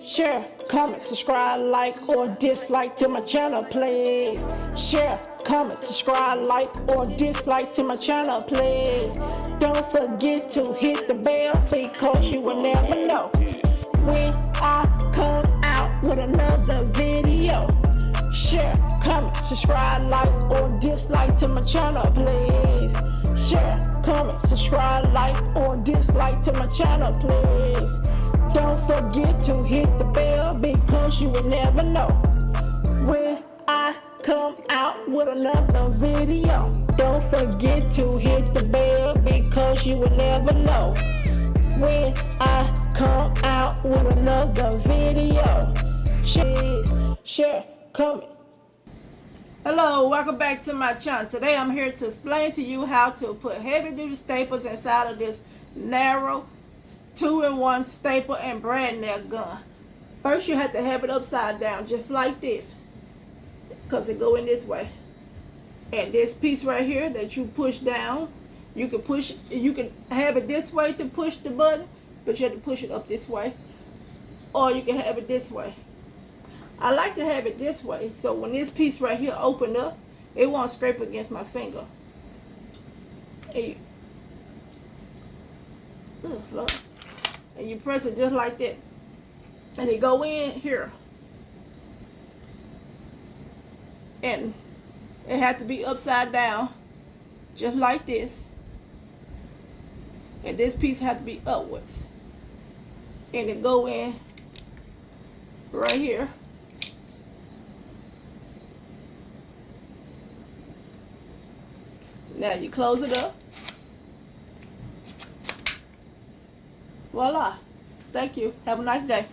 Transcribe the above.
Share, comment, subscribe, like, or dislike to my channel, please. Share, comment, subscribe, like, or dislike to my channel, please. Don't forget to hit the bell because you will never know when I come out with another video. Share, comment, subscribe, like, or dislike to my channel, please. Share, comment, subscribe, like, or dislike to my channel, please. Don't forget to hit the bell because you will never know when I come out with another video. Don't forget to hit the bell because you will never know when I come out with another video. Share, comment. Hello, welcome back to my channel. Today I'm here to explain to you how to put heavy duty staples inside of this narrow 2-in-1 staple and brad nail gun. First you have to have it upside down just like this, because it go in this way. And this piece right here that you push down, you can have it this way to push the button, but you have to push it up this way, or you can have it this way. I like to have it this way, so when this piece right here open up, it won't scrape against my finger. And you press it just like that, and it go in here, and it had to be upside down just like this, and this piece had to be upwards, and it go in right here. Now you close it up. Voila. Thank you. Have a nice day.